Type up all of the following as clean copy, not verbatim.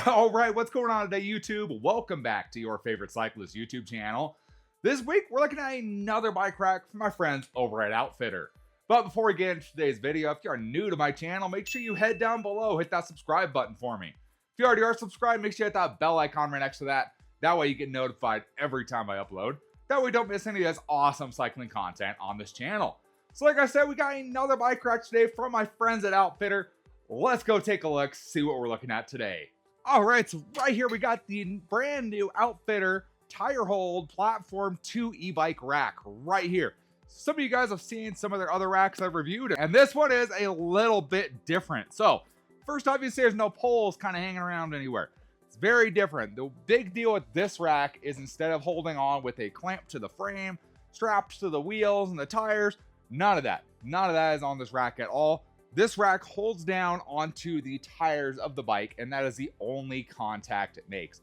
All right, what's going on today, YouTube? Welcome back to your favorite cyclist YouTube channel. This week, we're looking at another bike rack from my friends over at OUTFITR. But before we get into today's video, if you're new to my channel, make sure you head down below, hit that subscribe button for me. If you already are subscribed, make sure you hit that bell icon right next to that. That way you get notified every time I upload. That way you don't miss any of this awesome cycling content on this channel. So like I said, we got another bike rack today from my friends at OUTFITR. Let's go take a look, see what we're looking at today. All right, so right here we got the brand new OUTFITR Tire Hold Platform 2 e-bike rack right here. Some of you guys have seen some of their other racks I've reviewed, and this one is a little bit different. So first off, you see there's no poles kind of hanging around anywhere. It's very different. The big deal with this rack is instead of holding on with a clamp to the frame, strapped to the wheels and the tires, none of that. None of that is on this rack at all. This rack holds down onto the tires of the bike, and that is the only contact it makes.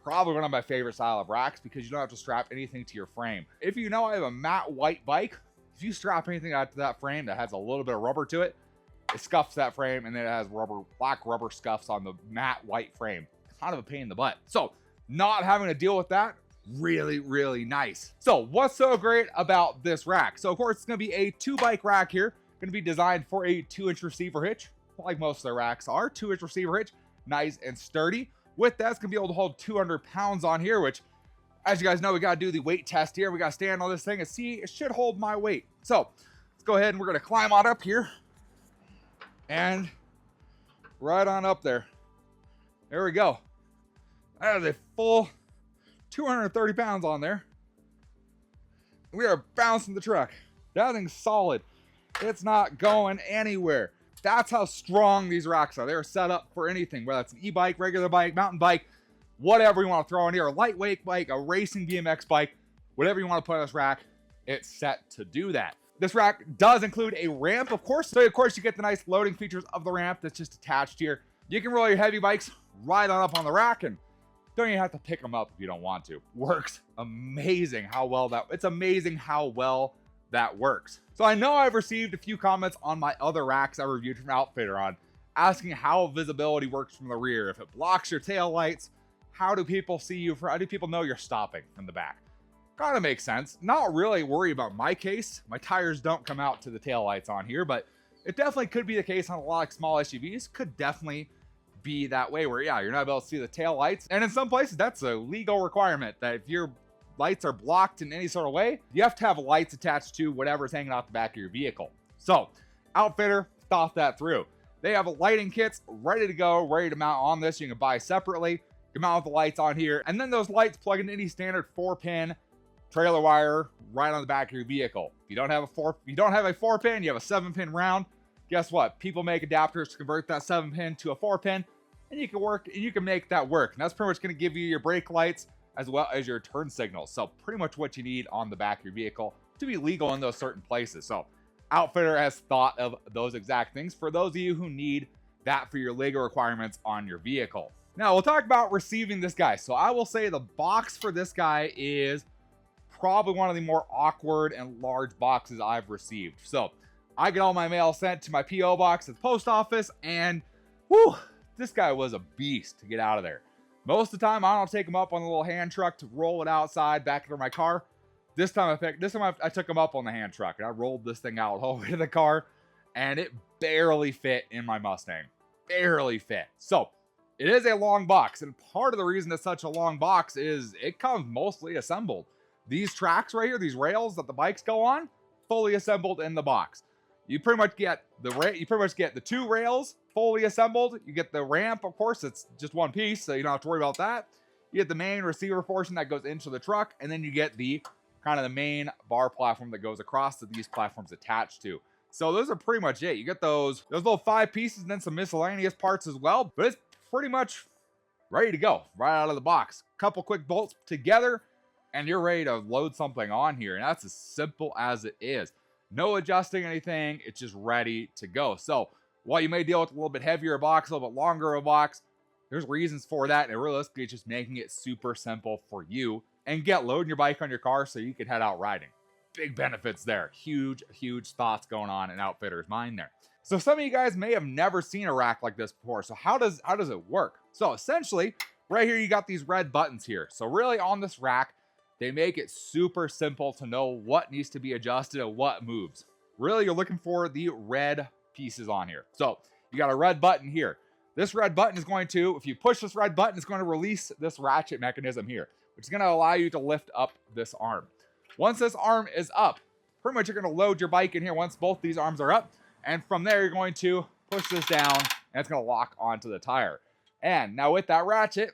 Probably one of my favorite style of racks because you don't have to strap anything to your frame. If you know I have a matte white bike, if you strap anything out to that frame that has a little bit of rubber to it, it scuffs that frame, and then it has black rubber scuffs on the matte white frame. Kind of a pain in the butt. So not having to deal with that, really, really nice. So what's so great about this rack? So of course it's gonna be a 2-bike rack here. Going to be designed for a 2-inch receiver hitch, like most of their racks are. 2-inch receiver hitch, nice and sturdy. With that, it's going to be able to hold 200 pounds on here, which, as you guys know, we got to do the weight test here. We got to stand on this thing and see it should hold my weight. So let's go ahead and we're going to climb on up here and right on up there. There we go. That is a full 230 pounds on there. We are bouncing the truck. That thing's solid. It's not going anywhere. That's how strong these racks are. They're set up for anything, whether it's an e-bike, regular bike, mountain bike, whatever you want to throw in here, a lightweight bike, a racing BMX bike, whatever you want to put on this rack, it's set to do that. This rack does include a ramp, of course. So of course you get the nice loading features of the ramp that's just attached here. You can roll your heavy bikes right on up on the rack and don't even have to pick them up if you don't want to. Works amazing how well it's amazing how well that works. So I know I've received a few comments on my other racks I reviewed from OUTFITR on asking how visibility works from the rear. If it blocks your tail lights, how do people see you? How do people know you're stopping from the back? Kind of makes sense. Not really worry about my case. My tires don't come out to the tail lights on here, but it definitely could be the case on a lot of small SUVs. Could definitely be that way where, yeah, you're not able to see the tail lights. And in some places, that's a legal requirement that if your lights are blocked in any sort of way, you have to have lights attached to whatever's hanging off the back of your vehicle. So OUTFITR thought that through. They have lighting kits ready to go, ready to mount on this. You can buy separately. You can mount the lights on here, and then those lights plug into any standard 4-pin trailer wire right on the back of your vehicle. If you don't have a 4-pin, you have a 7-pin round. Guess what? People make adapters to convert that 7-pin to a 4-pin, and you can make that work. And that's pretty much going to give you your brake lights as well as your turn signals. So pretty much what you need on the back of your vehicle to be legal in those certain places. So OUTFITR has thought of those exact things for those of you who need that for your legal requirements on your vehicle. Now we'll talk about receiving this guy. So I will say the box for this guy is probably one of the more awkward and large boxes I've received. So I get all my mail sent to my PO box at the post office, and whew, this guy was a beast to get out of there. Most of the time, I don't take them up on the little hand truck to roll it outside back into my car. This time I took them up on the hand truck, and I rolled this thing out all the way to the car, and it barely fit in my Mustang. Barely fit. So it is a long box, and part of the reason it's such a long box is it comes mostly assembled. These tracks right here, these rails that the bikes go on, fully assembled in the box. You pretty much get the 2 rails fully assembled. You get the ramp, of course, it's just one piece, so you don't have to worry about that. You get the main receiver portion that goes into the truck, and then you get the kind of the main bar platform that goes across to these platforms attached to. So those are pretty much it. You get those little 5 pieces and then some miscellaneous parts as well, but it's pretty much ready to go right out of the box. Couple quick bolts together, and you're ready to load something on here, and that's as simple as it is. No adjusting anything, it's just ready to go. So while you may deal with a little bit heavier box, a little bit longer of a box, there's reasons for that, and realistically it's just making it super simple for you and get loading your bike on your car so you can head out riding. big benefits there. Huge, huge thoughts going on in Outfitter's mind there. So some of you guys may have never seen a rack like this before. So how does it work? So essentially, right here, you got these red buttons here. So really on this rack, they make it super simple to know what needs to be adjusted and what moves. Really, you're looking for the red pieces on here. So you got a red button here. This red button is going to, if you push this red button, it's going to release this ratchet mechanism here, which is going to allow you to lift up this arm. Once this arm is up, pretty much you're going to load your bike in here once both these arms are up. And from there, you're going to push this down and it's going to lock onto the tire. And now with that ratchet,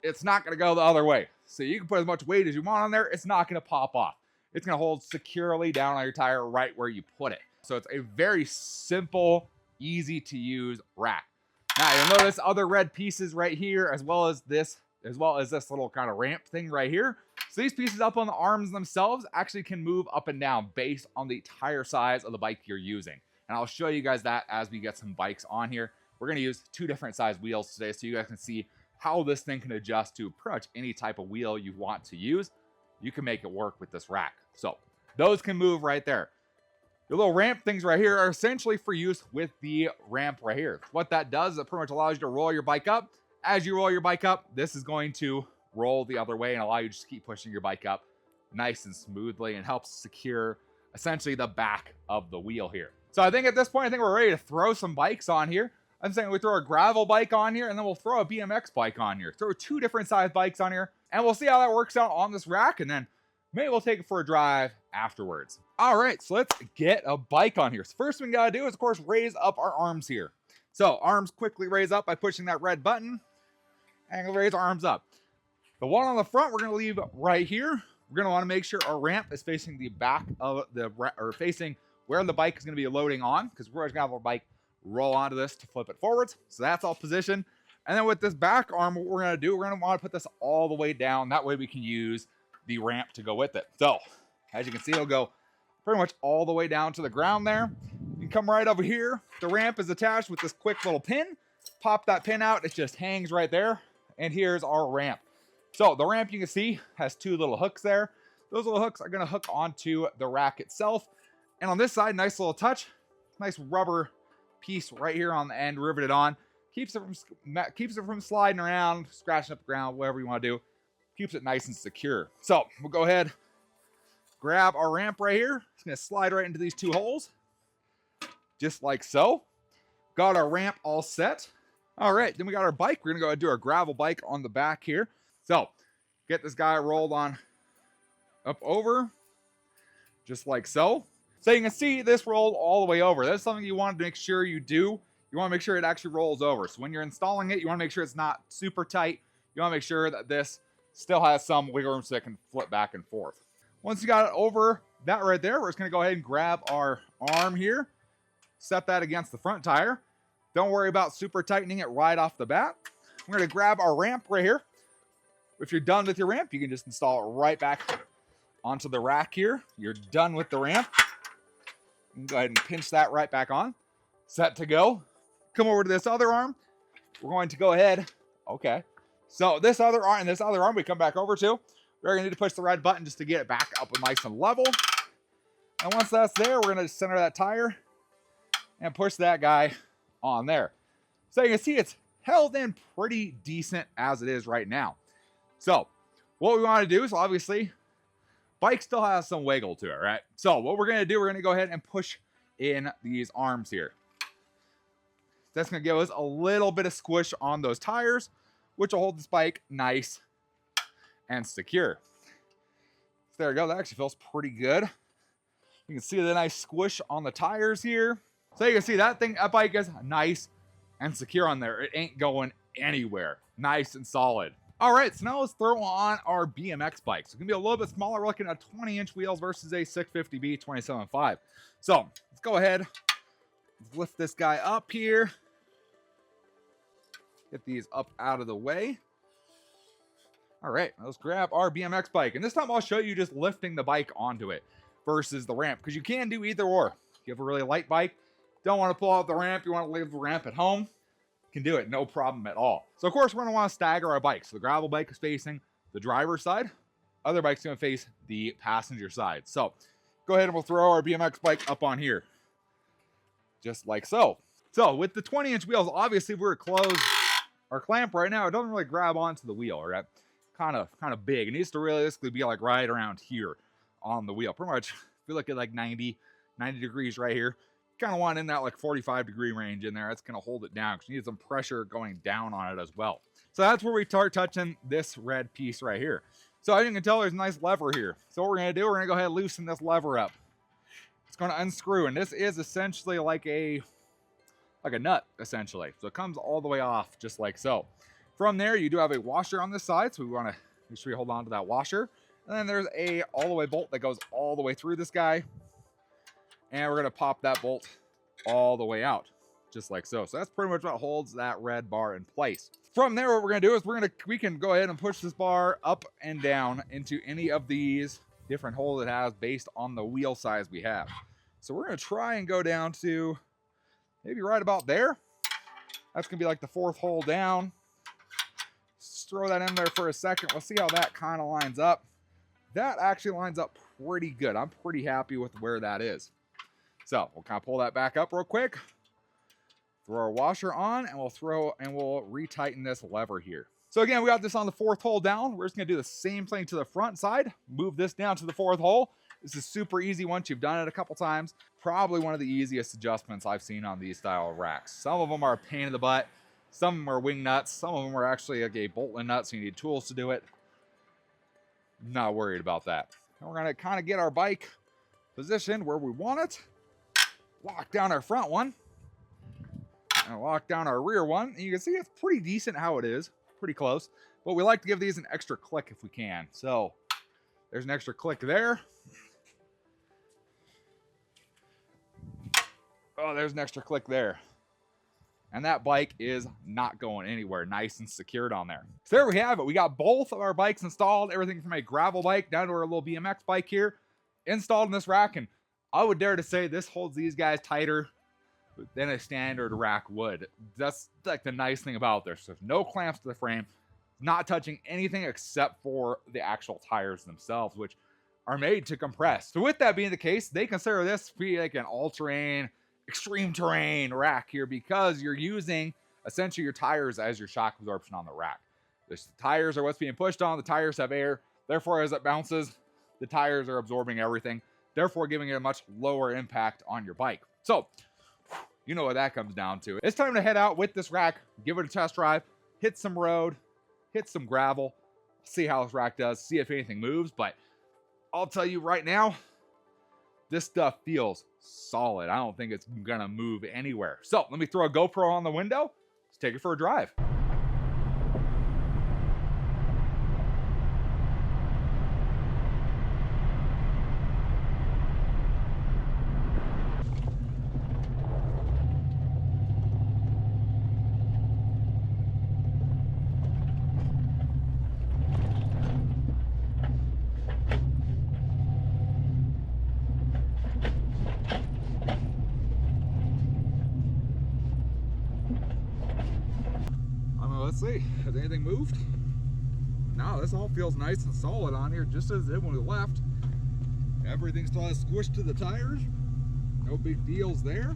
it's not going to go the other way. So you can put as much weight as you want on there. It's not going to pop off. It's going to hold securely down on your tire right where you put it. So it's a very simple, easy to use rack. Now you'll notice other red pieces right here, as well as this little kind of ramp thing right here. So these pieces up on the arms themselves actually can move up and down based on the tire size of the bike you're using. And I'll show you guys that as we get some bikes on here. We're going to use 2 different size wheels today so you guys can see how this thing can adjust to pretty much any type of wheel you want to use. You can make it work with this rack. So those can move right there. The little ramp things right here are essentially for use with the ramp right here. What that does is it pretty much allows you to roll your bike up. As you roll your bike up, this is going to roll the other way and allow you to just keep pushing your bike up nice and smoothly and helps secure essentially the back of the wheel here. So I think at this point, I think we're ready to throw some bikes on here. I'm saying we throw a gravel bike on here and then we'll throw a BMX bike on here. Throw 2 different size bikes on here and we'll see how that works out on this rack, and then maybe we'll take it for a drive afterwards. All right, so let's get a bike on here. So first thing we gotta do is, of course, raise up our arms here. So arms quickly raise up by pushing that red button and raise arms up. The one on the front, we're gonna leave right here. We're gonna wanna make sure our ramp is facing the back of or facing where the bike is gonna be loading on, because we're gonna have our bike roll onto this to flip it forwards. So that's all positioned. And then with this back arm, what we're gonna do, we're gonna wanna put this all the way down. That way we can use the ramp to go with it. So as you can see, it'll go pretty much all the way down to the ground there. You can come right over here. The ramp is attached with this quick little pin. Pop that pin out, it just hangs right there. And here's our ramp. So the ramp, you can see, has 2 little hooks there. Those little hooks are gonna hook onto the rack itself. And on this side, nice little touch, nice rubber piece right here on the end, riveted on. Keeps it from sliding around, scratching up the ground, whatever you wanna do. Keeps it nice and secure. So we'll go ahead, grab our ramp right here. It's gonna slide right into these 2 holes, just like so. Got our ramp all set. All right, then we got our bike. We're gonna go do our gravel bike on the back here. So get this guy rolled on up over, just like so. So you can see this rolled all the way over. That's something you want to make sure you do. You want to make sure it actually rolls over. So when you're installing it, you want to make sure it's not super tight. You want to make sure that this still has some wiggle room so it can flip back and forth. Once you got it over that right there, we're just going to go ahead and grab our arm here, set that against the front tire. Don't worry about super tightening it right off the bat. We're going to grab our ramp right here. If you're done with your ramp, you can just install it right back onto the rack here. You're done with the ramp. You can go ahead and pinch that right back on. Set to go. Come over to this other arm. We're going to go ahead. Okay. So this other arm we come back over to. We're going to need to push the red button just to get it back up nice and level. And once that's there, we're going to center that tire and push that guy on there. So you can see it's held in pretty decent as it is right now. So what we want to do is, obviously, bike still has some wiggle to it, right? So what we're going to do, we're going to go ahead and push in these arms here. That's going to give us a little bit of squish on those tires, which will hold this bike nice and secure. So there we go. That actually feels pretty good. You can see the nice squish on the tires here. So you can see that bike is nice and secure on there. It ain't going anywhere. Nice and solid. All right, so now let's throw on our BMX bike. So it's gonna be a little bit smaller. We're looking at 20-inch wheels versus a 650B 27.5. So let's go ahead, lift this guy up here. Get these up out of the way. All right, let's grab our BMX bike. And this time I'll show you just lifting the bike onto it versus the ramp, because you can do either or. If you have a really light bike, don't want to pull out the ramp, you want to leave the ramp at home, can do it, no problem at all. So of course we're going to want to stagger our bikes. So the gravel bike is facing the driver's side. Other bike's going to face the passenger side. So go ahead and we'll throw our BMX bike up on here. Just like so. So with the 20-inch wheels, obviously if we were to close our clamp right now, it doesn't really grab onto the wheel, right? Kind of big. It needs to realistically be like right around here on the wheel. Pretty much feel like at like 90 degrees right here. Kind of want in that like 45-degree range in there. That's going to hold it down because you need some pressure going down on it as well. So that's where we start touching this red piece right here. So as you can tell, there's a nice lever here. So what we're going to do, we're going to go ahead and loosen this lever up. It's going to unscrew, and this is essentially like a nut, essentially. So it comes all the way off, just like so. From there, you do have a washer on this side, so we want to make sure you hold on to that washer. And then there's a all-the-way bolt that goes all the way through this guy. And we're going to pop that bolt all the way out, just like so. So that's pretty much what holds that red bar in place. From there, what we're going to do is we can go ahead and push this bar up and down into any of these different holes it has based on the wheel size we have. So we're going to try and go down to maybe right about there. That's going to be like the 4th hole down. Just throw that in there for a second. We'll see how that kind of lines up. That actually lines up pretty good. I'm pretty happy with where that is. So we'll kind of pull that back up real quick. Throw our washer on, and we'll retighten this lever here. So again, we got this on the 4th hole down. We're just going to do the same thing to the front side. Move this down to the 4th hole. This is super easy once you've done it a couple times. Probably one of the easiest adjustments I've seen on these style of racks. Some of them are a pain in the butt. Some of them are wing nuts. Some of them are actually like a bolt and nut, so you need tools to do it. Not worried about that. And we're going to kind of get our bike positioned where we want it. Lock down our front one. And lock down our rear one. And you can see it's pretty decent how it is. Pretty close. But we like to give these an extra click if we can. So there's an extra click there. Oh, there's an extra click there. And that bike is not going anywhere. Nice and secured on there. So there we have it. We got both of our bikes installed. Everything from a gravel bike down to our little BMX bike here. Installed in this rack. And I would dare to say this holds these guys tighter than a standard rack would. That's like the nice thing about this. There's no clamps to the frame. Not touching anything except for the actual tires themselves, which are made to compress. So with that being the case, they consider this to be like an all-terrain, extreme terrain rack here because you're using essentially your tires as your shock absorption on the rack. The tires are what's being pushed on. The tires have air. Therefore, as it bounces, the tires are absorbing everything, therefore giving it a much lower impact on your bike. So you know what that comes down to. It's time to head out with this rack, give it a test drive, hit some road, hit some gravel, see how this rack does, see if anything moves. But I'll tell you right now, this stuff feels solid. I don't think it's gonna move anywhere. So let me throw a GoPro on the window. Let's take it for a drive. Let's see, has anything moved? No, this all feels nice and solid on here, just as it did when we left. Everything still has squished to the tires. No big deals there.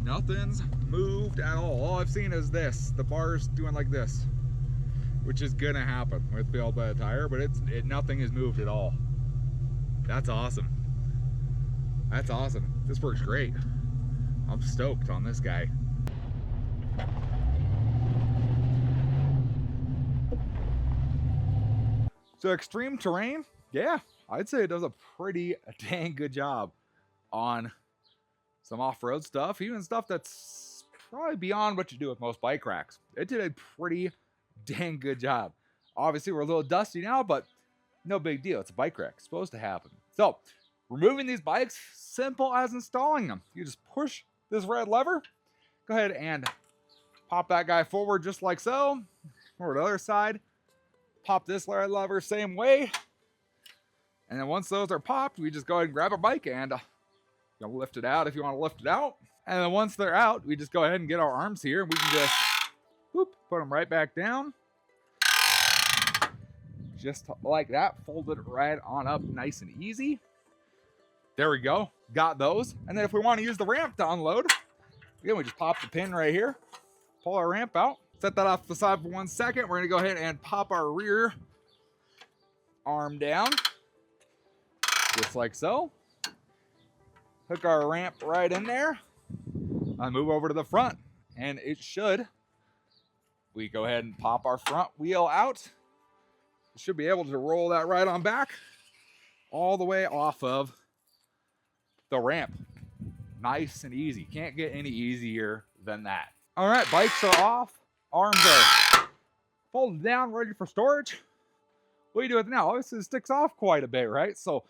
Nothing's moved at all. All I've seen is this, the bar's doing like this, which is gonna happen with the OUTFITR tire, but nothing has moved at all. That's awesome. That's awesome. This works great. I'm stoked on this guy. So extreme terrain, yeah, I'd say it does a pretty dang good job on some off-road stuff, even stuff that's probably beyond what you do with most bike racks. It did a pretty dang good job. Obviously, we're a little dusty now, but no big deal. It's a bike rack. It's supposed to happen. So removing these bikes, simple as installing them. You just push this red lever, go ahead and pop that guy forward just like so. Over to the other side, pop this red lever same way. And then once those are popped, we just go ahead and grab a bike and you'll lift it out if you want to lift it out. And then once they're out, we just go ahead and get our arms here. And we can just whoop, put them right back down. just like that. Fold it right on up nice and easy. There we go. Got those. And then if we want to use the ramp to unload, again, we just pop the pin right here, pull our ramp out, set that off to the side for 1 second. We're going to go ahead and pop our rear arm down, just like so. Hook our ramp right in there. I move over to the front, and it should. We go ahead and pop our front wheel out. We should be able to roll that right on back, all the way off of the ramp. Nice and easy. Can't get any easier than that. All right, bikes are off. Arms are folded down, ready for storage. What do you do with it now? Obviously, it sticks off quite a bit, right? So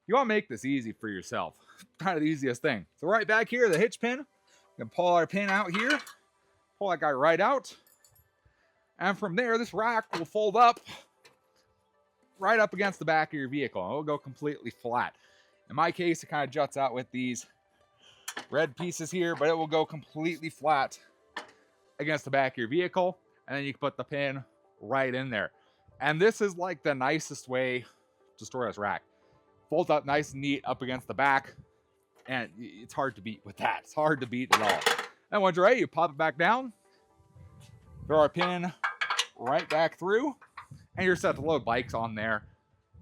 you want to make this easy for yourself. Kind of the easiest thing. So right back here, the hitch pin. We can pull our pin out here. Pull that guy right out. And from there, this rack will fold up right up against the back of your vehicle. And it'll go completely flat. In my case, it kind of juts out with these red pieces here, but it will go completely flat against the back of your vehicle. And then you can put the pin right in there. And this is like the nicest way to store this rack. Folds up nice and neat up against the back. And it's hard to beat with that. It's hard to beat at all. And once you're ready, you pop it back down. Throw our pin right back through. And you're set to load bikes on there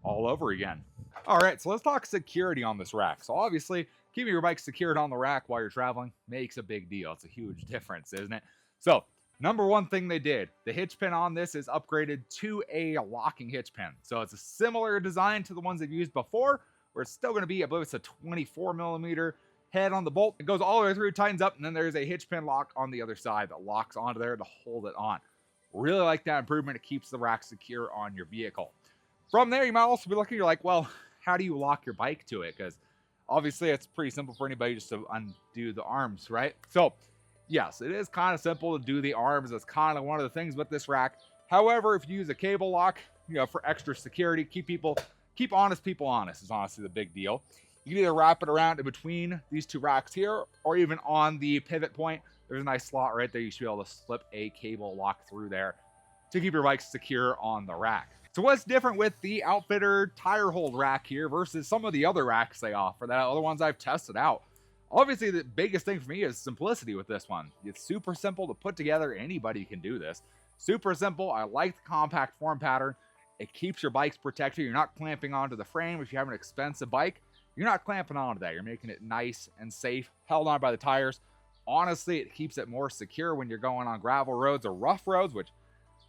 all over again. All right, so let's talk security on this rack. So obviously, keeping your bike secured on the rack while you're traveling makes a big deal. It's a huge difference, isn't it? So number one thing they did, the hitch pin on this is upgraded to a locking hitch pin. So it's a similar design to the ones they've used before, where it's still going to be, I believe it's a 24 millimeter head on the bolt. It goes all the way through, tightens up, and then there's a hitch pin lock on the other side that locks onto there to hold it on. Really like that improvement. It keeps the rack secure on your vehicle. From there, you might also be looking, you're like, well, how do you lock your bike to it? Because obviously it's pretty simple for anybody just to undo the arms, right? So yes, it is kind of simple to do the arms. That's kind of one of the things with this rack. However, if you use a cable lock, for extra security, keep honest people honest is honestly the big deal. You can either wrap it around in between these two racks here, or even on the pivot point. There's a nice slot right there. You should be able to slip a cable lock through there to keep your bike secure on the rack. So what's different with the OUTFITR Tire Hold rack here versus some of the other racks they offer, the other ones I've tested out? Obviously, the biggest thing for me is simplicity with this one. It's super simple to put together. Anybody can do this. Super simple. I like the compact form pattern. It keeps your bikes protected. You're not clamping onto the frame. If you have an expensive bike, you're not clamping onto that. You're making it nice and safe, held on by the tires. Honestly, it keeps it more secure when you're going on gravel roads or rough roads, which,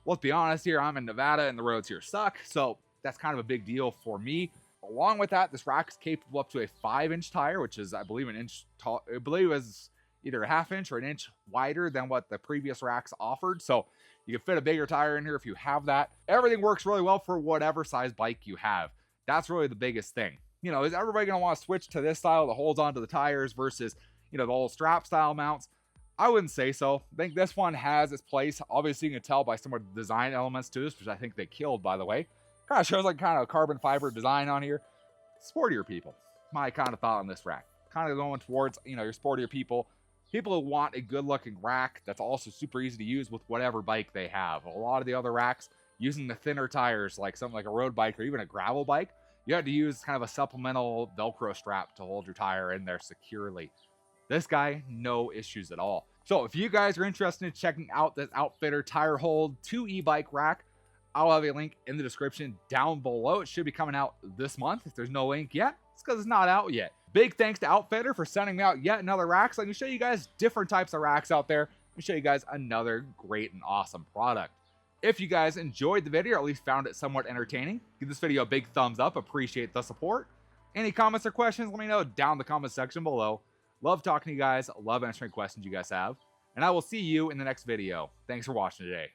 let's be honest here, I'm in Nevada and the roads here suck. So that's kind of a big deal for me. Along with that, this rack is capable up to a 5-inch tire, which is, I believe, an inch tall. I believe it was either a 1/2 inch or an inch wider than what the previous racks offered. So you can fit a bigger tire in here if you have that. Everything works really well for whatever size bike you have. That's really the biggest thing. Is everybody going to want to switch to this style that holds onto the tires versus, the old strap style mounts? I wouldn't say so. I think this one has its place. Obviously, you can tell by some of the design elements to this, which I think they killed, by the way. Kind of shows like kind of a carbon fiber design on here. Sportier people, my kind of thought on this rack. Kind of going towards, your sportier people. People who want a good looking rack that's also super easy to use with whatever bike they have. A lot of the other racks, using the thinner tires, like something like a road bike or even a gravel bike, you have to use kind of a supplemental Velcro strap to hold your tire in there securely. This guy, no issues at all. So if you guys are interested in checking out this OUTFITR Tire Hold 2 e-bike rack, I'll have a link in the description down below. It should be coming out this month. If there's no link yet, it's because it's not out yet. Big thanks to OUTFITR for sending me out yet another rack. So I can show you guys different types of racks out there. Let me show you guys another great and awesome product. If you guys enjoyed the video, or at least found it somewhat entertaining, give this video a big thumbs up. Appreciate the support. Any comments or questions, let me know down in the comment section below. Love talking to you guys. Love answering questions you guys have. And I will see you in the next video. Thanks for watching today.